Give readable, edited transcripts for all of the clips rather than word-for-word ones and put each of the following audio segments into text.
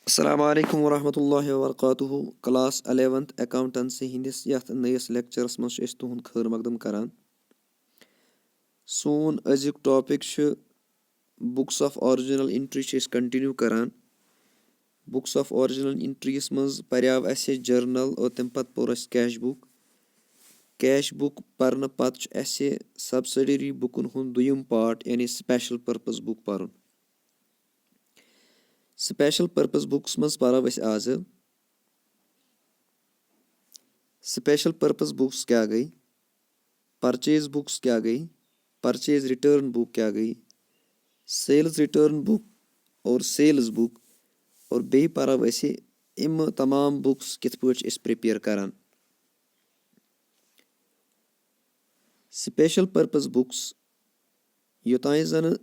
अस्सलामु अलैकुम वरहमतुल्लाहि वबरकातुहू क्लास 11th अकाउंटेंसी हिंदिस यथ नयस लेक्चरस मज अस तुहद खैर मकदम करान। सोन अजुक topic books of original entry continue करान। बुक्स ऑफ ओरिजिनल एंट्रीज मज पर्याव असे जर्नल और तम पत पोर अस कैश बुक परन पत असे सब्सिडरी बुकन हुंद दुयम पार्ट यानी स्पेशल पर्पस बुक परन। स्पेशल पर्पस बुक्स मज परो अस आज। स्पेशल पर्पस बुक्स क्या गई, परचेज बुक्स क्या गई, परचेज रिटर्न बुक क्या गई, सेल्स रिटर्न बुक और सेल्स बुक, और बे परो अस इम तमाम बुक्स कित पट प्रिपेयर करान। स्पेशल पर्पस बुक्स योतान जन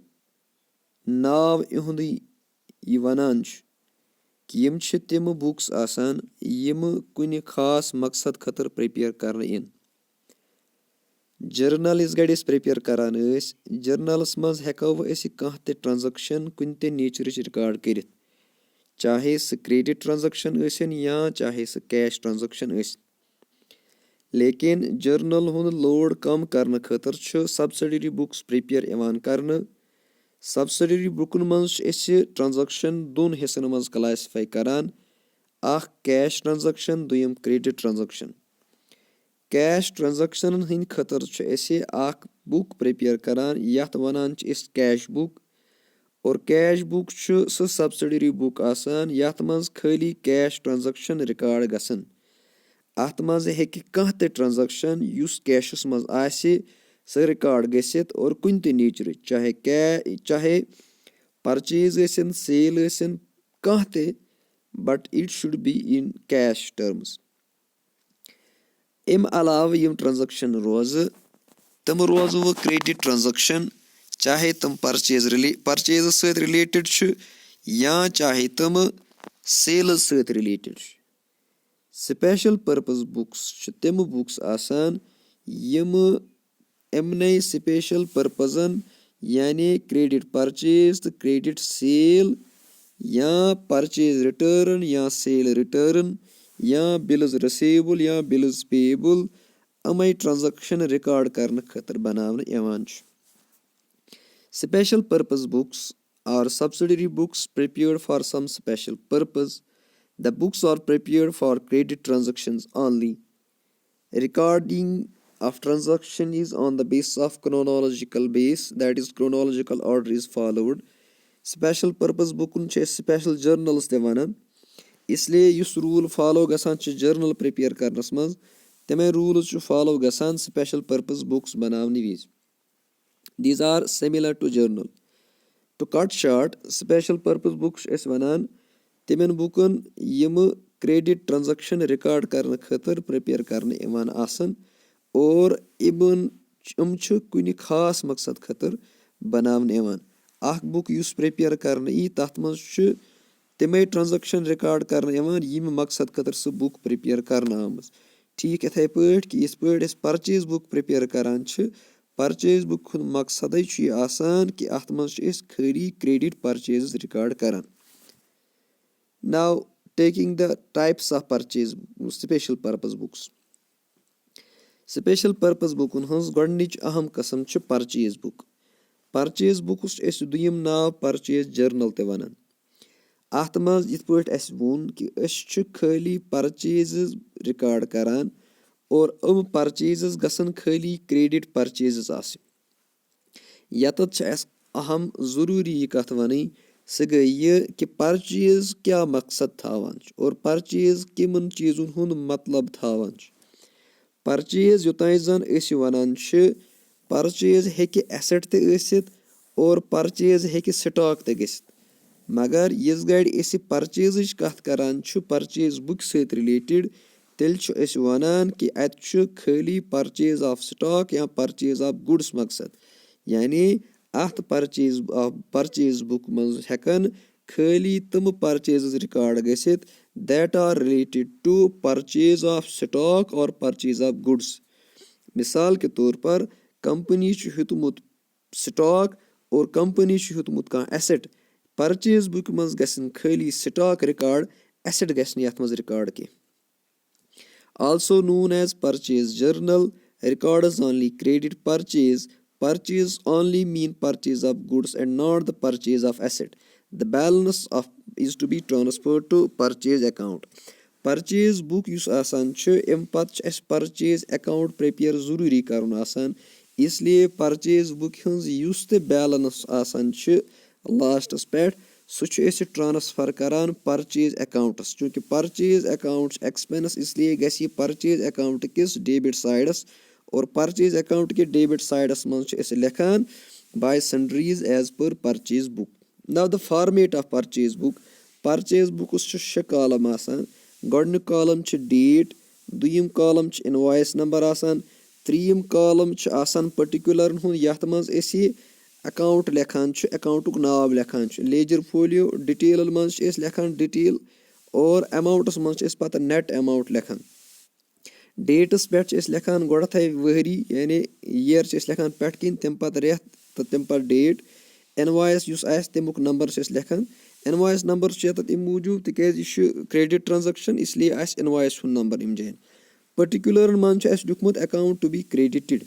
नाव इहुंदी यह वनान कि यम तिम बुक्स आसान यम कुन खास मकसद खतर प्रिपेयर कर इन। जर्नल इस गड़ प्रिपेयर करान जर्नलस मज हेको कह ट्रांजैक्शन कुन ते नेचरच रिकॉर्ड कर, चाहे सह क्रेडिट ट्रांजैक्शन या चाहे सह कैश ट्रांजैक्शन। लेकिन जर्नल हुंद लोड कम करने खतर सब्सिडरी बुक्स प्रिपेयर इवान करने। सब्सिडरी बुकन मज ट्रांजैक्शन दोन हिस्सन मज क्लासिफाई करान, अख कैश ट्रांजैक्शन दुयम क्रेडिट ट्रांजैक्शन। कैश ट्रांजैक्शन हिंद खतर अख बुक प्रिपेयर करान यथ वनान कैश बुक। और कैश बुक सह सब्सिडरी बुक आसान यथ मज खाली कैश ट्रांजैक्शन रिकॉर्ड गसन। अत मज हेकि कह ते ट्रांजैक्शन युस कैशस मज आसि सह रिकॉर्ड गसित और कुन ते नेचर चाहे परचेज इन सेल इन कह ते, but it should be in cash terms. अम अलाव यम ट्रांजैक्शन रोज तम रोज वो क्रेडिट ट्रांजैक्शन, चाहे तम परचेज सत रिलेटेड या चाहे तम सेल्स सत रिलेटेड। स्पेशल पर्पस बुक्स तम बुक्स आसान यम एमने स्पेशल पर्पजन यानी क्रेडिट परचेज तो क्रेडिट सेल या परचेज रिटर्न या सेल रिटर्न या बिल्स रिसीवेबल या बिल्स पेएबल अमे ट्रांजैक्शन रिकॉर्ड करने खतर बनावन इवान। Special purpose books are subsidiary books prepared for some special purpose. The books are prepared for credit transactions only. Recording of transaction is on the basis of chronological base, that is chronological order is followed. Special purpose bookun special journals te wanan, इसलिए युस rule follow गसान journal prepare करनस मज तमे rules follow गसान special purpose books बनावने विज। These are similar to journal. To cut short, special purpose books इस वनान तिमन बुकन यम क्रेडिट ट्रांजैक्शन रिकॉर्ड करने खतर प्रिपेयर करने इवान आसन और इम कुन खास मकसद खतर बनावन इवान। अख बुक युस प्रिपेयर करने ई तथ मज तमे ट्रांजैक्शन रिकॉर्ड करने इवान यम मकसद खतर सह बुक प्रिपेयर करना आमज। ठीक इथे पट कि इस पट परचेज बुक प्रिपेयर करान परचेज बुक हुंद मकसद आसान कि अत मज खाली क्रेडिट परचेज रिकॉर्ड करान। Now taking the types of purchase special purpose books. Special purpose book हंस गोडनिच अहम कस्म परचेज बुक। परचेज बुक्स दुयम नाव परचेज जर्नल ते वनान। अत मज इत पट वोन कि खाली परचेज रिकॉर्ड करान और परचेज गसन खाली क्रेडिट परचेज आसि। यतत अहम जरूरी यह कथ वन सह गई ये कि परचेज क्या मकसद थावान और परचेज किमन चीजन हुंद मतलब थावान। परचेज योतान जन वनान परचेज हेकि एसेट ते आसित और परचेज हेकि स्टॉक ते गसित, मगर इस गड़ परचेज कथ करान परचेज बुक सत रिलेटेड तेल वनान कि अत खाली परचेज ऑफ स्टॉक या परचेज ऑफ गुड्स मकसद, यानी अत परचेज बुक मज हेकन खाली तम परचेज रिकॉर्ड गसित that are related to purchase of stock और परचेज ऑफ गुड्स। मिसाल के तौर पर कंपनी हेतुमुत स्टॉक और कंपनी हेतुमुत कह asset purchase book mans gasin khali stock record asset gasni yath mans record ki. Also known as purchase journal, records only credit purchase. Purchase only mean purchase of goods and not the purchase of asset. The balance of is to be transferred to purchase account. Purchase book yus asan chh em pat ch as purchase account prepare zaruri karun asan. इसलिए purchase book हंस yus te balance asan ch last pet सो transfer करान purchase अकाउंटस चूंकि purchase account expense इसलिए गस purchase account किस debit साइडस और परचेज अकाउंट के डेबिट साइडस मज लिखान by sundries as per purchase book. Now the format of purchase book. Purchase बुकस शे कॉलम आसान. गोडनिक कॉलम डेट, दुयम कॉलम इनवॉइस नंबर आसान, त्रीम कॉलम आसान पर्टिकुलर हुन यथ मज अकाउंट लेखान अकाउंटुक नाव लेखान लेजर फोलियो डिटेल मज लेखान डिटेल और अमाउंटस मज पता नेट अमाउंट लेखान. डेटस पे लेखान गोडे वहरी यानी ईयर लेखान पे किन तम पत रेत तो तम पत डेट. इनवॉइस युस आस तमुक नंबर लेखान. इनवॉइस नंबर तथ अम मूजूब तिकाज यह क्रेडिट ट्रांजैक्शन इसलिए आस इनवॉइस नंबर अम जान. पर्टिकुलर मज लिखमुत अकाउंट टू बी क्रेडिटेड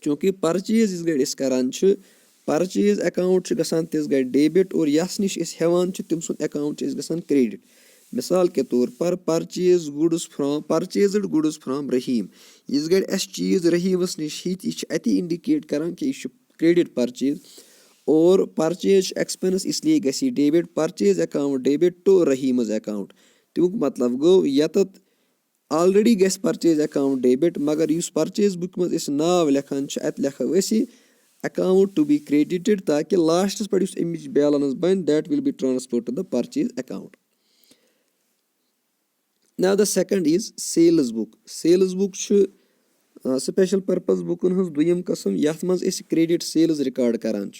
चूंकि परचेज इस गए करान परचेज अकाउंट गसान तिस गए डेबिट और यस निश हेवान तम सुन अकाउंट गसान क्रेडिट. मिसाल के तौर पर purchase goods from purchased goods from Rahim इस गए अस चीज रहीमस निश यह अति इंडिकेट करान कि यह क्रेडिट परचेज और परचेज एक्सपेंस इसलिए गसी debit. Purchase account debit to रहीमस अकाउंट तमुक मतलब गो यतत ऑलरेडी गस परचेज अकाउंट डेबिट मगर इस परचेज बुक मज नाव लेखान अत लेखो अकाउंट टू बी क्रेडिटेड ताकि लास्टस पे अमिच बैलेंस बन that will be transfer to the purchase account. Now the second is sales book. Sales book special purpose बुकन हज दुयम कस्म यथ मज क्रेडिट सेल्स रिकॉर्ड करान.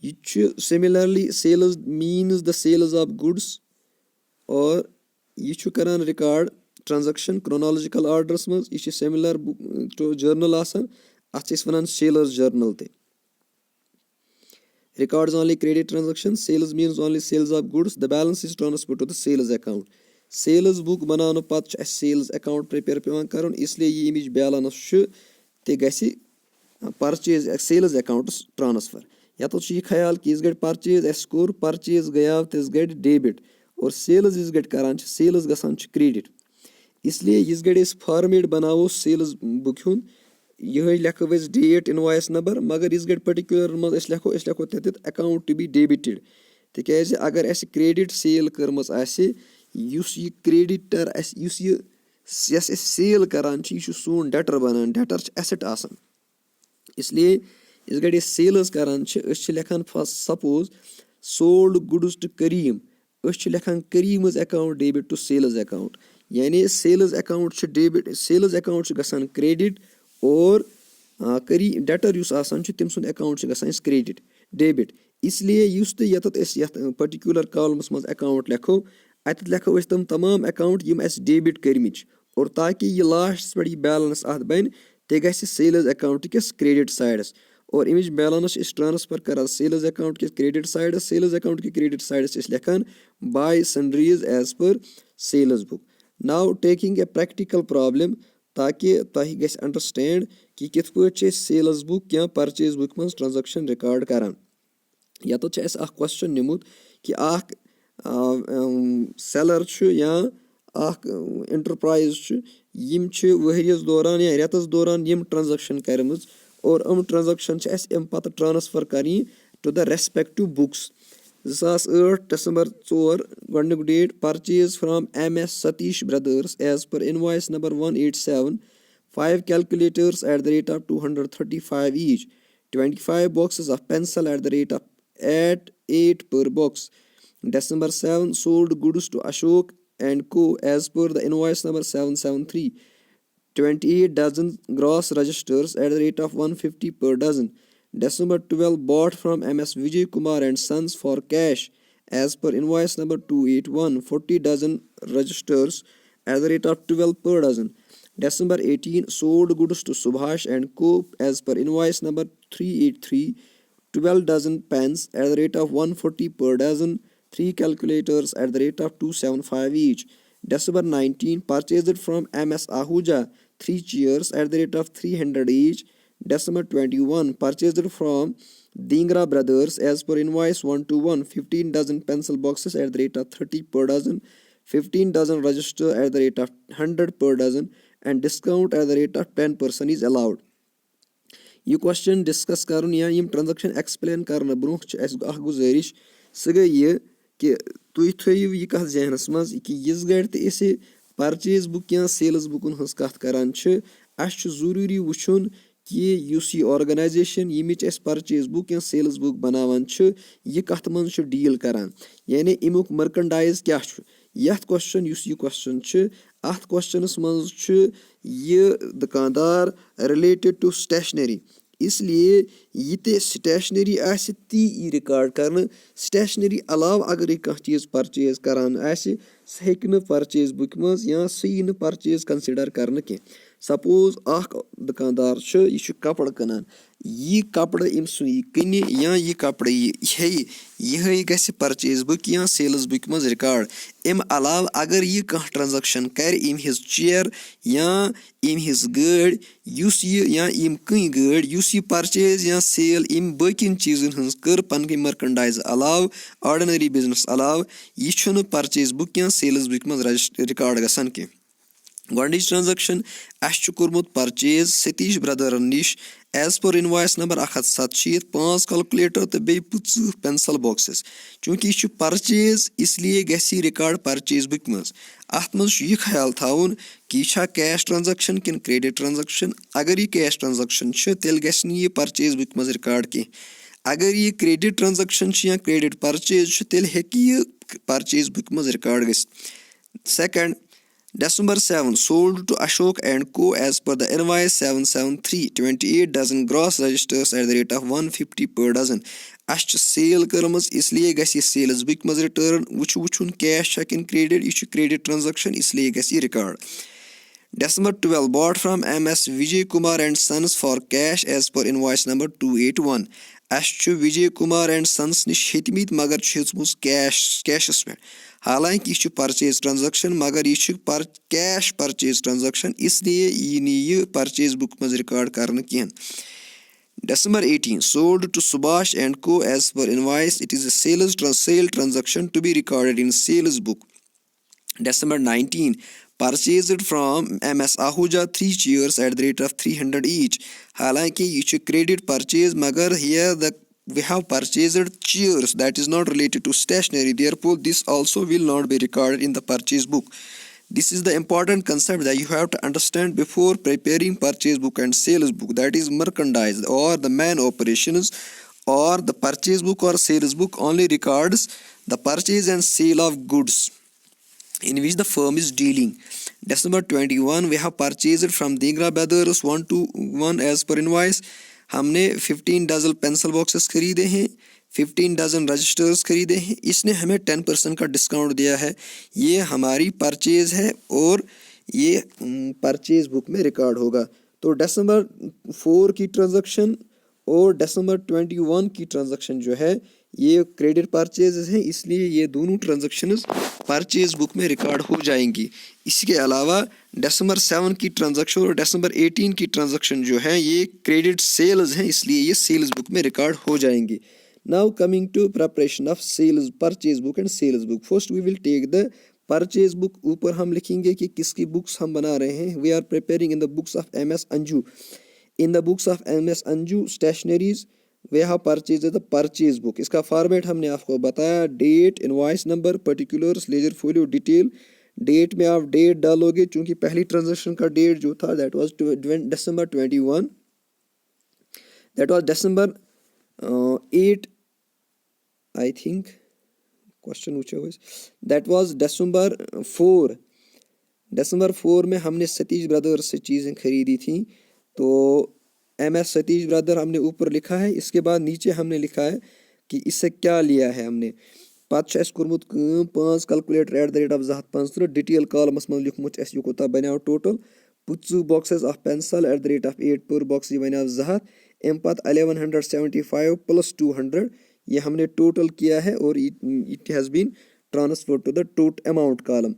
यह similarly sales means the sales of goods और यह करान रिकॉर्ड ट्रांजैक्शन क्रोनोलॉजिकल ऑर्डरस मज. यह सिमिलर टू जर्नल आसान अत वन सेलर्स जर्नल ते. Records only credit transaction. Sales means only sales of goods. The balance is transfer to the sales account. Sales book बनाने पत सेल्स अकाउंट प्रिपेयर पेवान करन इसलिए यह अमिच बैलेंस ते गसी परचेज सेल्स अकाउंटस ट्रांसफर. यत यह ख्याल कि इस गए परचेज अस कोर परचेज गयाव तिस गए डेबिट और सेल्स इस गए करान सेल्स गसान क्रेडिट. इसलिए इस गए फॉर्मेट बनावो सेल्स बुक हुन यह लेखो डेट इनवॉइस नंबर मगर इस गए पर्टिकुलर मज लेखो तथ अकाउंट टू बी डेबिटेड तिकाज अगर अस क्रेडिट सेल कर्मस आसि युस यह क्रेडिटर युस यस सेल करान यह सोन डेटर बनान. डेटर एसेट आसान इसलिए इस गए सेल्स करान लेखान suppose sold goods to Karim लेखान करीमस account debit to sales account यानी sales account debit sales account गसान क्रेडिट और करी डेटर युस आसान तम सुन अकाउंट गसान क्रेडिट डेबिट. इसलिए युस तो यत पर्टिकुलर कॉलमस मज अकाउंट लेखो अत लेखो तम तमाम अकाउंट यम अस डेबिट करमिच और ताकि यह लास्ट पे बैलेंस अत बन ते गसी सेल्स अकाउंट किस क्रेडिट साइडस और अमिच बैलेंस ट्रांसफर करान सेल्स अकाउंट के क्रेडिट साइडस. सेल्स अकाउंट के क्रेडिट साइडस लेखान by sundries as per sales book. Now taking a practical problem ताकि तह गस अंडरस्टैंड कि कित पे सेल्स बुक या परचेज बुक मज ट्रांजैक्शन रिकॉर्ड करान. यत क्वेश्चन निमुत कि सेलर या एंटरप्राइज यम वहरियस दौरान या रेतस दौरान यम ट्रांजैक्शन करमज और ट्रांजैक्शन अम पत ट्रांसफर कर to the respective books. 2008 December 4 गोडनिक date purchase from MS Satish Brothers as per invoice number 187 5 calculators at the rate of 235 each, 25 boxes of pencil at the rate of at 8 per box. December 7 sold goods to Ashok and Co as per the invoice number 773, 28 dozen gross registers at the rate of 150 per dozen. December 12 bought from MS Vijay Kumar and Sons for cash as per invoice number 281, 40 dozen registers at the rate of 12 per dozen. December 18 sold goods to Subhash and Co as per invoice number 383, 12 dozen pens at the rate of 140 per dozen, 3 calculators at the rate of 275 each. December 19, purchased from MS Ahuja 3 chairs at the rate of 300 each. December 21, purchased from Dhingra Brothers as per invoice 121 15 dozen pencil boxes at the rate of 30 per dozen, 15 dozen register at the rate of 100 per dozen, and discount at the rate of 10% is allowed. ये question discuss कर या यम transaction explain करने bro गुजारिश सह गई ये कि तुम थो यह कत जहनस मज कि यस गड़ तो परचेज बुक या सेल्स बुकन हज कत करान जरूरी वुचुन कि यह ऑर्गेनाइजेशन यमिच परचेज बुक या सेल्स बुक बनावान यह कत मज डील करान यानी अमुक मर्कंडाइज क्या यथ क्वेश्चन यह क्वेश्चन अथ क्वेश्चनस मज यह दुकानदार रिलेटेड टू स्टेशनरी इसलिए यह ते स्टेशनरी आसि ती रिकॉर्ड करने स्टेशनरी अलाव अगर यह कह चीज परचेज करान आसि सह हेकि न परचेज बुक मज या सह यी न परचेज कंसिडर करने के सपोज अख दुकानदार यह कपड़ कनान यह कपड़ इम सुई कनि या यह कपड़ यह गि परचेज बुक या सेल्स बुक मज रिकॉर्ड अम अलाव अगर यह कह ट्रांजेक्शन कर इम हिज चेयर या इम हिज गाड़ या इम कई गाड़ यह परचेज या सेल इम बकिन चीजन हज कर पन मर्कंडाइज अलाव ऑर्डिनरी बिजनेस अलाव यह परचेज बुक या सेल्स बुक मज रिकॉर्ड गसान के गोडनिच ट्रांजेक्शन अस कोर्मुत परचेज सतीश ब्रदरन निश as per invoice number 170 5 calculator तो बे 50 पेंसिल बॉक्सेस चूंकि यह परचेज इसलिए गसी रिकॉर्ड परचेज बुक मज अत मज यह ख्याल थाउन कि यह कैश ट्रांजेक्शन किन क्रेडिट ट्रांजेक्शन अगर यह कैश ट्रांजेक्शन तेल गस यह परचेज बुक मज रिकॉर्ड की अगर यह क्रेडिट ट्रांजेक्शन या क्रेडिट परचेज तेल हेकि यह परचेज बुक मज record Gus second December 7 sold to Ashok and Co as per the invoice 773 28 dozen gross registers at the rate of 150 per dozen. अस sale करमज इसलिए गस सेल्स बुक मज return वुचुन कैश चेक इन क्रेडिट यह credit transaction इसलिए गस record. December 12 bought from MS Vijay Kumar and Sons for cash as per invoice number 281. अस विजय कुमार एंड सन्स निश हेतमित मगर हेचमुस कैशस पे हालांकि यह परचेज ट्रांजेक्शन मगर यह कैश परचेज ट्रांजेक्शन इसलिए यह परचेज बुक मज रिकॉर्ड करने कह. December 18 sold to Subhash and Co as per invoice. It is a sale transaction to be recorded in sales book. December 19 purchased from MS Ahuja 3 chairs at the rate of 300 each. हालांकि यह credit purchase मगर here we have purchased chairs that is not related to stationery, therefore this also will not be recorded in the purchase book. This is the important concept that you have to understand before preparing purchase book and sales book, that is merchandise or the main operations, or the purchase book or sales book only records the purchase and sale of goods in which the firm is dealing. December 21 we have purchased from Dhingra Brothers 121 as per invoice. हमने 15 dozen pencil boxes खरीदे हैं, 15 dozen registers खरीदे हैं, इसने हमें 10% का discount दिया है. ये हमारी परचेज है और ये परचेज बुक में रिकॉर्ड होगा. तो December 4 की ट्रांजैक्शन और December 21 की ट्रांजैक्शन जो है ये क्रेडिट परचेज है, इसलिए ये दोनों ट्रांजैक्शंस परचेज बुक में रिकॉर्ड हो जाएंगी. इसके अलावा December 7 की ट्रांजैक्शन और December 18 की ट्रांजैक्शन जो है ये क्रेडिट सेल्स हैं, इसलिए ये सेल्स बुक में रिकॉर्ड हो जाएंगी. Now coming to preparation of sales purchase book and sales book. First we will take the purchase book. ऊपर हम लिखेंगे कि किसकी बुक्स हम बना रहे हैं. We are preparing in the books of MS Anju. In the books of MS Anju stationeries we have purchase the purchase book. इसका फॉर्मेट हमने आपको बताया. Date, invoice number, particulars, ledger folio, detail. Date में आप date डालोगे चूंकि पहली transaction का डेट जो था that was December 21, that was December 8 I think question पूछा हुआ दैट वाज December 4. December 4 में हमने सतीश ब्रदर्स से चीज़ें खरीदी थी. तो MS सतीश ब्रदर हमने ऊपर लिखा है, इसके बाद नीचे हमने लिखा है कि इससे क्या लिया है हमने. पत कोर्मुत 5 calculator eight the rate of 250. Detail columns मज लिखमुत यह कोता बनो total 50 boxes of pencil eight the rate of 8 पर बॉक्स यह बनो 200. एम पत 1175 प्लस 200 ये हमने टोटल किया है और it has been transfer to the total amount column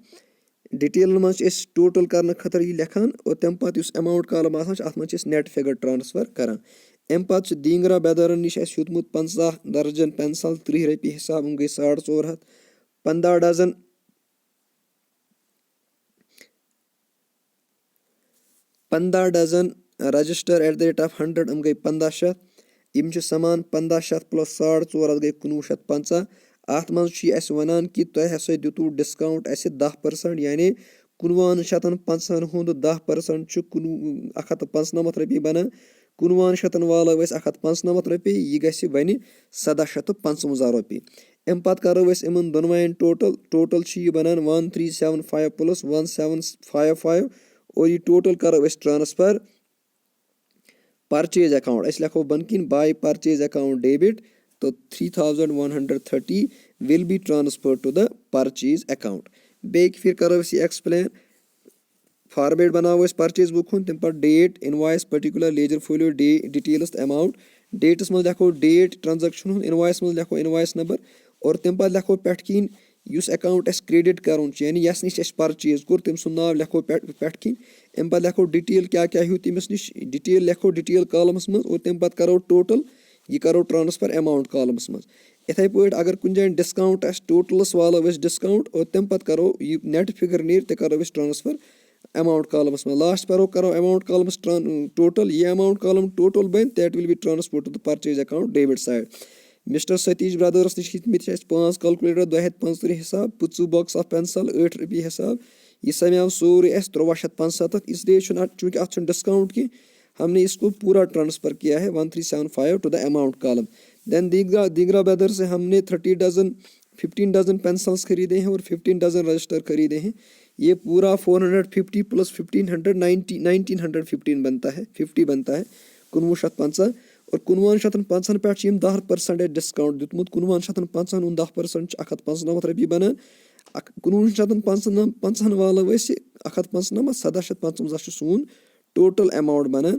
detail मज टोटल करने खतर ये लिखान और तम पत अमाउंट कॉलम अत मज नेट फिगर ट्रांसफर करान अम पत दींगरा बेदरन निश हेतमुत 50 दर्जन पेंसिल 30 रपी हिसाब गई 450 15 dozen register at the rate of 100 गई 1500 यम समान 1500 प्लस 450 गई 1950 अत मज वन कि तुह हसा दितु डिस्काउंट 10% यानी 1950 हुंद 10% 195 रपी बना 1900 वालो 195 रपी यह गि वन 1755 रपी अम पत करो इन दोनवाइन टोटल यह बनान 1375 प्लस 1755 और ये टोटल करो ट्रांसफर परचेज अकाउंट अस लिखो बन किन बाय परचेज अकाउंट डेबिट तो 3130 will be transfer to the purchase account बे फिर करो ये एक्सप्लेन फॉर्मेट बनाओ परचेज बुक तम पर date invoice particular ledger folio details amount डेटस मज लिखो डेट ट्रांजैक्शन इनवॉइस मज लिखो इनवॉइस नंबर और तम पर लिखो पे किन उस अकाउंट क्रेडिट कर यानी यस निश परचेज कोर तम सुन नाव लिखो पे किन अम पे लिखो डिटेल क्या क्या हो तमिस निश डिटेल लिखो डिटेल कॉलमस मज और तम पे करो टोटल यह करो ट्रांसफर अमाउंट कॉलमस मज इथे पे अगर कुछ जाए डिस्काउंट टोटलस वालो डिस्काउंट और तम पे करो यह नेट फिगर नीर तो करो ट्रांसफर अमाउंट कॉलमस में लास्ट पर करो अमाउंट कॉलमस टोटल ये अमाउंट कॉलम टोटल बन that will be transfer to the purchase account debit side mister Satish brothers निश 5 कैलकुलेटर 245 हिसाब 50 बॉक्स ऑफ पेंसिल 8 रपी हिसाब यह समेव सोरे 1375 इसलिए चूंकि अत डिस्काउंट की हमने इसको पूरा ट्रांसफर किया है 1375 to the amount column then दीगरा ब्रदर से हमने 15 डजन पेंसिल्स खरीदे हैं और 15 डजन रजिस्टर खरीदे हैं ये पूरा 450 प्लस 1500 1915 बनता है 50 बनता है 1950 और 1950 पे 10% डिस्काउंट दितमुत 1950 10% 195 रपी बना 1950 वालो 195 755 सून टोटल अमाउंट बना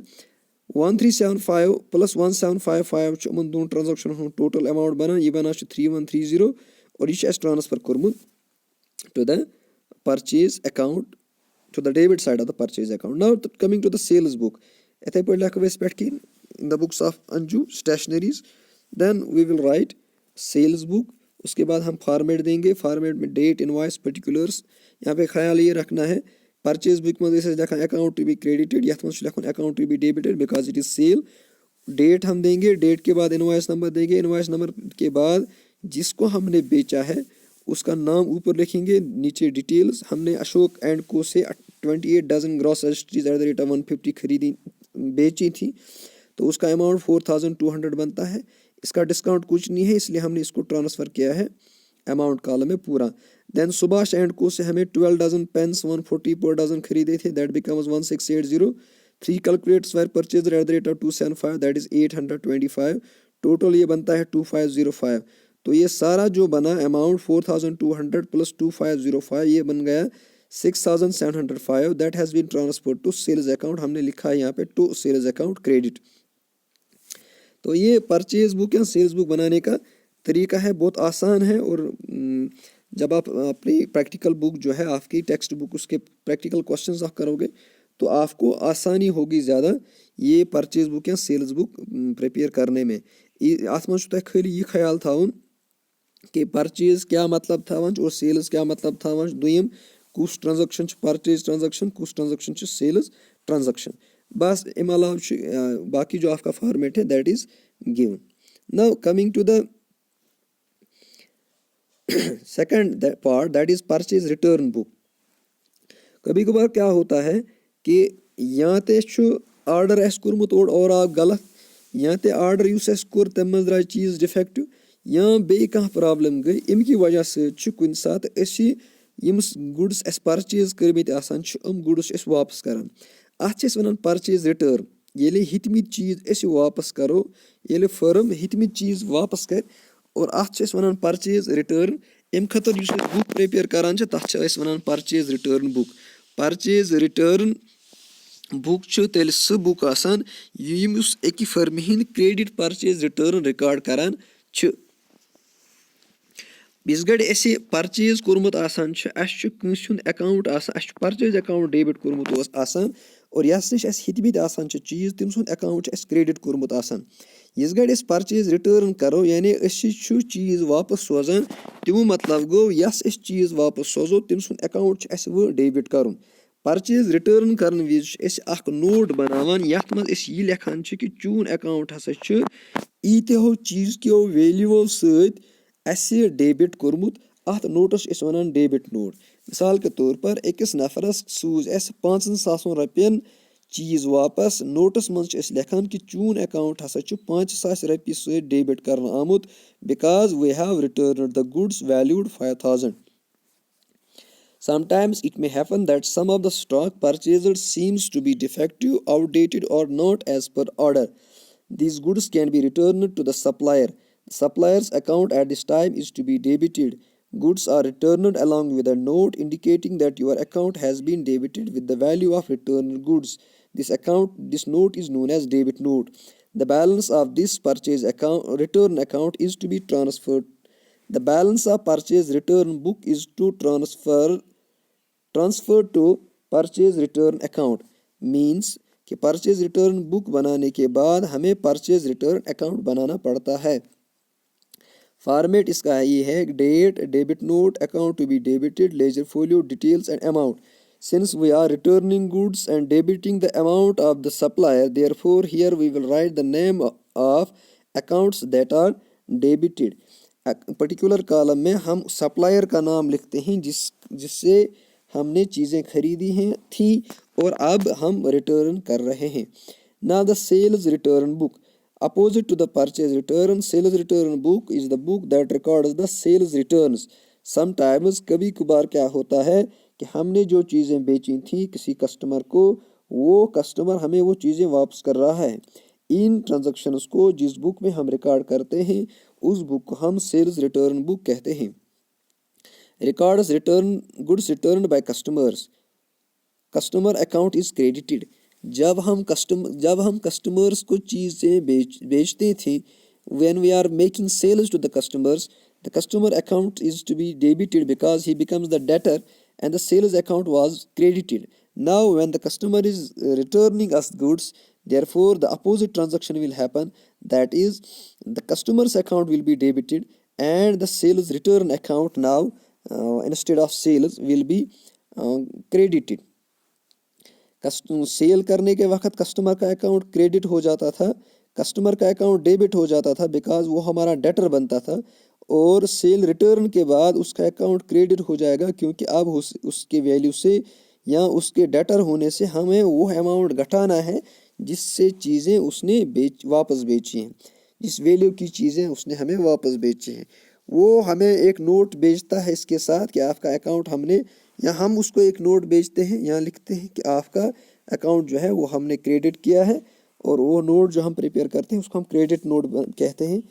1375 प्लस 1755 उन दोन ट्रांजैक्शन टोटल अमाउंट बना यह बना 3130 और यह ट्रांसफर कोर्मुत to the purchase account to the debit side of the purchase account. Now coming to the sales book. इथे पे लिखो इस पे कि in the books of Anju stationaries. Then we will write sales book. उसके बाद हम फॉर्मेट देंगे फॉर्मेट में डेट इनवॉइस पर्टिकुलर्स यहाँ पे ख्याल ये रखना है परचेज बुक में जैसे लिखा अकाउंट टू बी क्रेडिटेड या लिखो account to be debited because it is sale date हम देंगे डेट के बाद इनवॉइस नंबर देंगे इनवॉइस नंबर के बाद जिसको हमने बेचा है उसका नाम ऊपर लिखेंगे नीचे डिटेल्स हमने अशोक एंड को से 28 dozen gross registries at the rate of 150 खरीदी बेची थी तो उसका अमाउंट 4200 बनता है इसका डिस्काउंट कुछ नहीं है इसलिए हमने इसको ट्रांसफ़र किया है अमाउंट कॉलम में पूरा देन सुभाष एंड को से हमें 12 डजन पेन्स 140 पर डजन खरीदे थे that becomes 1680 3 calculators were purchase eight the rate of 275 that is 825 total ये बनता है 2505 तो ये सारा जो बना अमाउंट 4200 प्लस 2505 ये बन गया 6705 that has been transferred to sales account हमने लिखा है यहाँ पे टू सेल्स अकाउंट क्रेडिट। तो ये परचेज बुक या सेल्स बुक बनाने का तरीका है बहुत आसान है और जब आप अपनी प्रैक्टिकल बुक जो है आपकी टेक्स्ट बुक उसके प्रैक्टिकल क्वेश्चंस आप करोगे तो आपको आसानी होगी ज़्यादा ये परचेज बुक या सेल्स बुक प्रिपेयर करने में अत मज खाली ये ख्याल थाउन कि परचेज क्या मतलब थावन और सेल्स क्या मतलब थावन दुयम कुछ ट्रांजैक्शन परचेज ट्रांजैक्शन कुछ ट्रांजैक्शन सेल्स ट्रांजैक्शन बस अम अलाव बाकी जो आपका फॉर्मेट है that is given. Now coming to the second part that is purchase return book. कभी कभार क्या होता है कि यहाँ ते आर्डर एस कोर्मुत और आप गलत यहाँ ते आर्डर युस कोर तम मज द्राय चीज डिफेक्टिव या बे कह प्रॉब्लम गई अम की वजह से कुन सात यम गुड्स एस परचेज कर्मित आसान गुड्स वापस करान अत वन परचेज रिटर्न ये हितमित चीज वापस करो ये फर्म हितमित चीज वापस कर और अत वन परचेज रिटर्न अम खतर बुक प्रिपेयर करान तथ one purchase return book purchase return book तेल सह बुक आसान यमुस एक firm Hind credit purchase return record करान छ। इस गड़ ऐसे परचेज कोर्मुत आसान छ अस कंस हुंद अकाउंट आसान अस परचेज अकाउंट डेबिट कोर्मुत ओस आसान और यस निश अस हितमित आसान छ चीज तम सुंद अकाउंट अस क्रेडिट कोर्मुत आसान। इस गड़ अस परचेज रिटर्न करो यानी अस छु चीज वापस सोजान तमो मतलब गो यस अस चीज वापस सोजो तम सुंद अकाउंट छ अस वो डेबिट करुन। परचेज रिटर्न करन विज अस अख नोट बनावान यथ मज अस यह लेखान छ कि चून अकाउंट हसा छ ईत्यो चीज क्यों वैल्यूओ सहित असे डेबिट कोर्मुत अत नोटस अस वनान डेबिट नोट। मिसाल के तौर पर अकिस नफरस सूज अस 5,000 रपियन चीज वापस नोटस मज अस लेखान कि चून अकाउंट हसा छ 5,000 रपये सहित डेबिट करन आमुत because we have returned the goods valued 5,000। Sometimes it may happen that some of the stock purchased seems to be defective, outdated, or not as per order. These goods can be returned to the supplier. The supplier's account at this time is to be debited. Goods are returned along with a note indicating that your account has been debited with the value of returned goods. This note is known as debit note. The balance of this purchase account, return account is to be transferred. The balance of purchase return book is to transfer to purchase return account. Means कि purchase return book बनाने के बाद हमें purchase return account बनाना पड़ता है। Format इसका ये है date debit note account to be debited ledger folio details and amount. Since we are returning goods and debiting the amount of the supplier, therefore here we will write the name of accounts that are debited. Particular column में हम supplier का नाम लिखते हैं जिससे हमने चीज़ें खरीदी हैं थी और अब हम रिटर्न कर रहे हैं। Now the sales return book. Opposite to the purchase return, sales return book is the book that records the sales returns. Sometimes कभी कभार क्या होता है कि हमने जो चीज़ें बेची थी किसी कस्टमर को वो कस्टमर हमें वो चीज़ें वापस कर रहा है। इन ट्रांजैक्शंस को जिस बुक में हम रिकॉर्ड करते हैं उस बुक को हम सेल्स रिटर्न बुक कहते हैं। Records return goods returned by customers. Customer account is credited. जब हम कस्टमर्स को चीज़ें बेचते थे when we are making sales to the customers, the customer account is to be debited because he becomes the debtor and the sales account was credited. Now when the customer is returning us goods, therefore the opposite transaction will happen, that is the customer's account will be debited and the sales return account now instead of sales will be credited. Sale करने के वक्त customer का account credit हो जाता था, customer का account debit हो जाता था बिकॉज वो हमारा डेटर बनता था और सेल रिटर्न के बाद उसका अकाउंट क्रेडिट हो जाएगा क्योंकि अब उसके वैल्यू से या उसके डेटर होने से हमें वो अमाउंट घटाना है जिससे चीज़ें उसने वापस बेची हैं, जिस वैल्यू की चीज़ें उसने हमें वापस बेची हैं। वो हमें एक नोट बेचता है इसके साथ कि आपका अकाउंट हमने, या हम उसको एक नोट बेचते हैं यहाँ लिखते हैं कि आपका अकाउंट जो है वो हमने क्रेडिट किया है और वो नोट जो हम प्रिपेयर करते हैं उसको हम क्रेडिट नोट कहते हैं।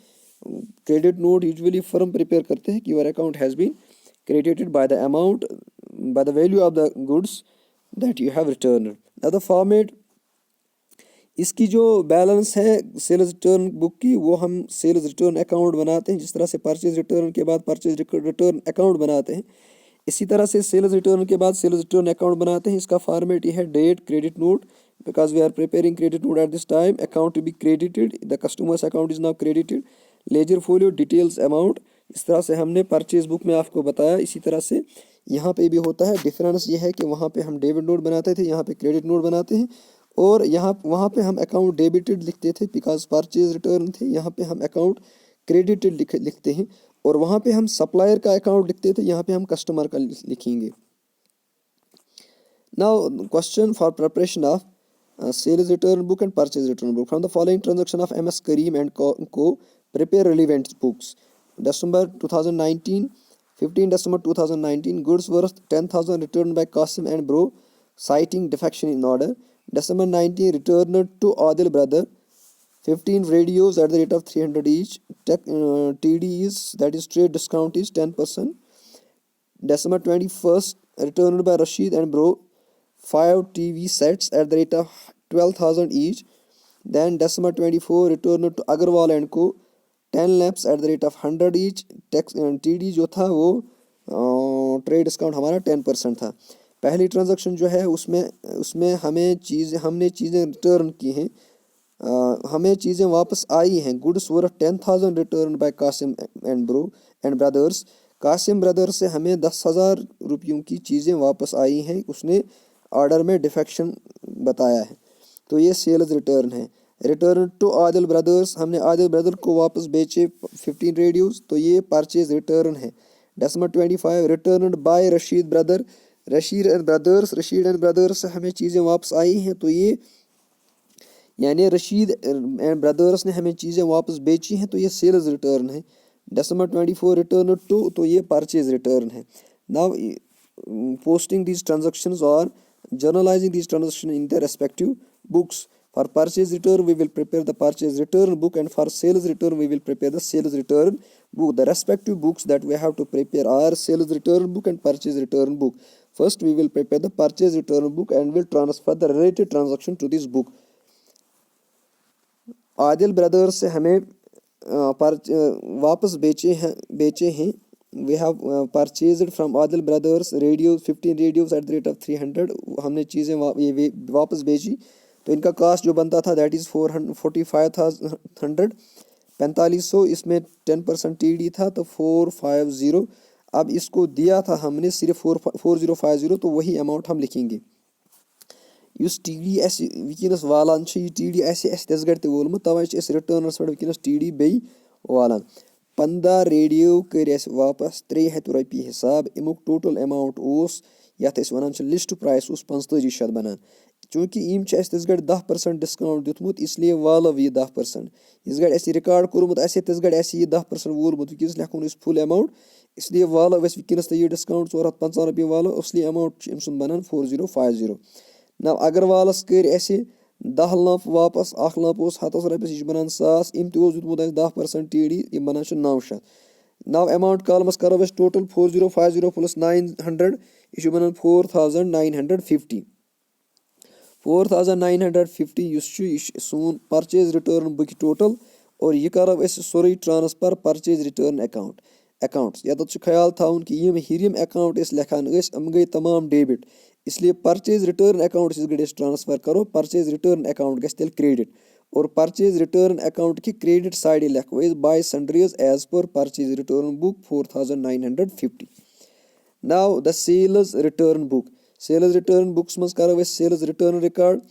Credit note usually firm prepare करते हैं कि your account has been credited by the amount by the value of the goods that you have returned. The format इसकी जो बैलेंस है सेल्स रिटर्न बुक की वो हम सेल्स रिटर्न अकाउंट बनाते हैं। जिस तरह से परचेज रिटर्न के बाद परचेज रिटर्न अकाउंट बनाते हैं इसी तरह से सेल्स रिटर्न के बाद सेल्स रिटर्न अकाउंट बनाते हैं। इसका फॉर्मेट ये है date credit note because we are preparing credit note at this time, account to be credited, the customers account is now credited, ledger folio details amount. इस तरह से हमने परचेज बुक में आपको बताया। इसी तरह से यहाँ पे भी होता है। डिफरेंस ये है कि वहाँ पे हम डेबिट नोट बनाते थे, यहाँ पे क्रेडिट नोट बनाते हैं और वहाँ पे हम अकाउंट डेबिटेड लिखते थे बिकॉज परचेज रिटर्न थे, यहाँ पे हम अकाउंट क्रेडिटेड लिखते हैं और वहाँ पे हम सप्लायर का अकाउंट लिखते थे, यहाँ पे हम कस्टमर का लिखेंगे। Now question for preparation of sales return book and purchase return book from the following transaction of MS Kareem and Co. Prepare relevant books. December 2019, 15 December 2019, goods worth 10,000 returned by Qasim and Bro citing defection in order. December 19, returned to Adil brother 15 radios at the rate of 300 each. TD is, that is trade discount is 10%. December 21st, returned by Rashid and Bro 5 TV sets at the rate of 12,000 each. Then December 24 returned to Agarwal and Co. 10 laps at the rate of 100 each. TD जो था वो trade discount हमारा 10% था। पहली transaction जो है उसमें हमने चीज़ें रिटर्न की हैं, हमें चीज़ें वापस आई हैं। Goods worth 10,000 return by Kasim and brothers. Kasim brothers से हमें 10,000 रुपयों की चीज़ें वापस आई हैं, उसने ऑर्डर में डिफेक्शन बताया है, तो ये सेल्स रिटर्न है। रिटर्न टू आदिल ब्रदर्स, हमने आदिल ब्रदर को वापस बेचे 15 रेडियोस, तो ये परचेज रिटर्न है। December 25 return by Rashid and brothers से हमें चीज़ें वापस आई हैं, तो ये यानी रशीद एंड ब्रदर्स ने हमें चीज़ें वापस बेची हैं, तो ये सेल्स रिटर्न है। December 24 रिटर्न टू, तो ये परचेज रिटर्न है। नाउ पोस्टिंग दीज ट्रांजेक्शंस और journalizing these transactions in their respective books. For purchase return we will prepare the purchase return book, and for sales return we will prepare the sales return book. The respective books that we have to prepare are sales return book and purchase return book. First we will prepare the purchase return book and will transfer the related transaction to this book. Adil brothers से हमें वापस बेचे हैं। We have purchased from Adil Brothers radios 15 radios at the rate of 300. हमने चीज़ें वापस बेची, तो इनका कास्ट जो बनता था दैट इज़ 45,000, 4500, इसमें 10% TD था तो 450। अब इसको दिया था हमने सिर्फ 4050, तो वही अमाउंट हम लिखेंगे। युस TD ऐसे वनस वालान TD ऐसे तस गड़ ते वोलमुत, तवे रिटर्नस पे वनस TD बे वालान। 15 रेडियो कर वापस 300 रॉपये हिसाब। अमुक टोटल अमाउंट उस यथ वन लिस्ट प्राइस उस 4500 बनान। चूँकि यम तस गड़ 10% डिस्काउंट दितमुत, इसलिए वालो यह 10%। इस गड़ रिकॉर्ड कोर्मुत तस गड़ यह 10% वोलमुत, वनस लिखो फुल अमाउंट, इसलिए वालो वनस यह डिस्काउंट 450 रॉपये वालो, इसलिए अमाउंट अम बनान 4050। ना अगरवालस कर 10 लंप वापस, 1 लंप 100 रॉपये, यह बनान 1000। इम तुत 10% TD, यह बनान 900। नाउ अमाउंट कॉलमस करो टोटल 4050 प्लस 900, यह बनान 4950। 4950 सोन परचेज रिटर्न बुक टोटल, और यह करो सोरे ट्रांसफर परचेज रिटर्न अकाउंट्स। यत ख्याल थवन कि यम हिरिम अकाउंट लिखान गई तमाम डेबिट, इसलिए परचेज रिटर्न अकाउंट गए ट्रांसफर करो, परचेज रिटर्न अकाउंट गल क्रेडिट, और परचेज रिटर्न अकाउंट की क्रेडिट साइड लिखो by sundries as per purchase return book 4950। Now the sales return book. Sales return books मज करो सेल्स रिटर्न रिकॉर्ड।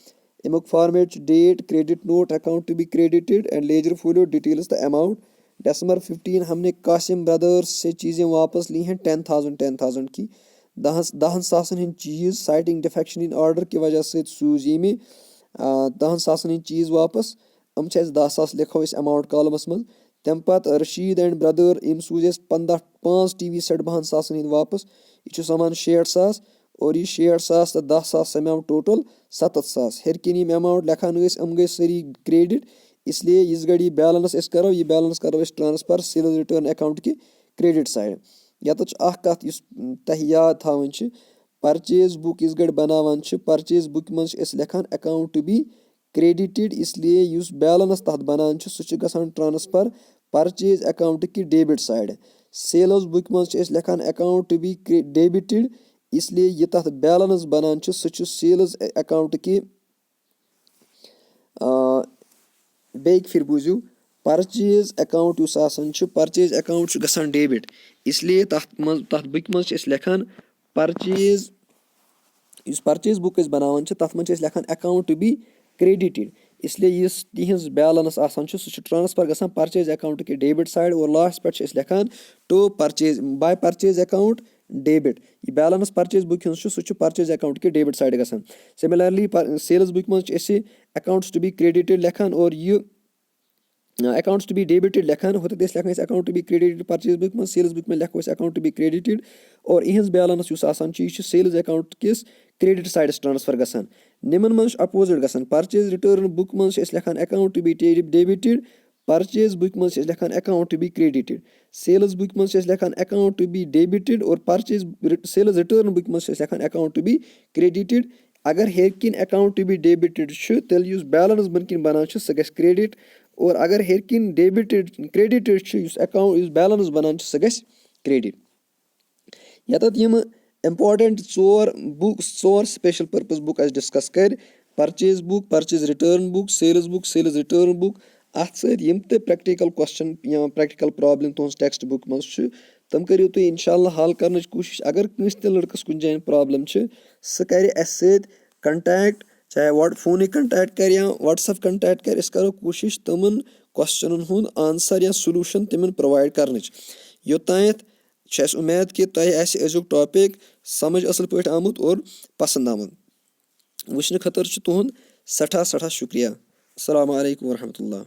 अमुक format date, credit note, account to be credited and ledger folio details the amount. December 15 हमने Qasim brothers से चीज़ें वापस ली हैं 10,000 की। 10,000 हंद चीज़ sighting defection in order की वजह से सूज ये 10,000 हंद चीज़ वापस। 10,000 लिखो अमाउंट कॉलमस मज। तम पत रशीद एंड ब्रदर यम सूज 5 TV सेट 12,000 हंद वापस, यह समान 60,000, और यह 60,000 तो 10,000 समेव टोटल 7,000। हरकिन यम अमाउंट लिखान गई सारी क्रेडिट, इसलिए इस गड़ी बैलेंस करो, यह बैलेंस करो ट्रांसफर सेल्स रिटर्न अकाउंट की क्रेडिट साइड। यत कत तह याद थवन, परचेज बुक इस गड़ बनावान, परचेज बुक मज लिखान अकाउंट टू बी क्रेडिटेड, इसलिए युस बैलेंस तथ बनान सह गसान ट्रांसफर परचेज अकाउंट की डेबिट साइड। सेल्स बुक मज लिखान अकाउंट टू बी डेबिटेड, इसलिए यह तथ बैलेंस बनान सह सेल्स अकाउंट की बेक फिर बूझू परचेज अकाउंट परचेज अकाउंट गसान डेबिट, इसलिए तथ बुक मज लिखान परचेज परचेज बुक बनावान तथ मज लिखान अकाउंट टू बी क्रेडिटेड, इसलिए इस तिहज बैलेंस सह ट्रांसफर गसान परचेज अकाउंट के डेबिट साइड, और लास्ट पे लिखान to purchase by purchase account debit. यह बैलेंस परचेज बुक सह परचेज अकाउंट के डेबिट साइड गसान। सिमिलरली सेल्स बुक मज अकाउंट्स टू बी क्रेडिटेड लिखान, और यह अकाउंट्स टू बी डेबिटेड लिखान होते लिखान account to be credited purchase book में। सेल्स बुक में लिखो अकाउंट टू बी क्रेडिटेड, और इहज बैलेंस सेल्स अकाउंट किस क्रेडिट साइडस ट्रांसफर गसान। निमन मज अपोजिट गसान। परचेज रिटर्न बुक मज लिखान account to be debited, purchase book मज लिखान account to be credited. Sales book मज लिखान अकाउंट टू बी डेबिटेड, और परचेज सेल्स रिटर्न बुक मज लिखान अकाउंट टू बी क्रेडिटेड। اگر ہیٚرِ کِنۍ اٮ۪کاوُنٛٹ ٹُو بی ڈیبِٹِڈ چھُ تیٚلہِ یُس بیلَنس بۄنہٕ کِنۍ بَنان چھُ سُہ گژھِ کرٛیڈِٹ اور اگر ہیٚرِ کِنۍ کرٛیڈِٹِڈ چھُ یُس بیلَنس بَنان چھُ سُہ گژھِ کرٛیڈِٹ. ییٚتٮ۪تھ یِمہٕ اِمپاٹَنٹ ژور سٕپیشَل پٔرپَز بُک اَسہِ ڈِسکَس کَرِ purchase book purchase return book sales return book اَتھ سۭتۍ یِم تہِ پرٛٮ۪کٹِکَل کوسچن یا پرٛٮ۪کٹِکَل پرٛابلِم تُہٕنٛز ٹٮ۪کسٹ بُک منٛز چھُ تِم کٔرِو تُہۍ اِنشاء اللہ حل کَرنٕچ کوٗشِش. اگر کٲنٛسہِ تہِ لٔڑکَس کُنہِ جایہِ پرٛابلِم چھِ سُہ کَرِ اَسہِ سۭتۍ کَنٹیکٹ چاہے فونٕے کَنٹیکٹ کَرِ یا وَٹسیپ کَنٹیکٹ کَرِ أسۍ کَرو کوٗشِش تِمَن کوسچنَن ہُنٛد آنسَر یا سلوٗشَن تِمَن پرٛووایِڈ کَرنٕچ. یوٚتانٮ۪تھ چھِ اَسہِ اُمید کہِ تۄہہِ آسہِ أزیُک ٹاپِک سَمٕجھ اَصٕل پٲٹھۍ آمُت اور پَسنٛد آمُت. وٕچھنہٕ خٲطرٕ چھُ تُہُنٛد سٮ۪ٹھاہ شُکریہ. السلامُ علیکُم ورحمتہ اللہ.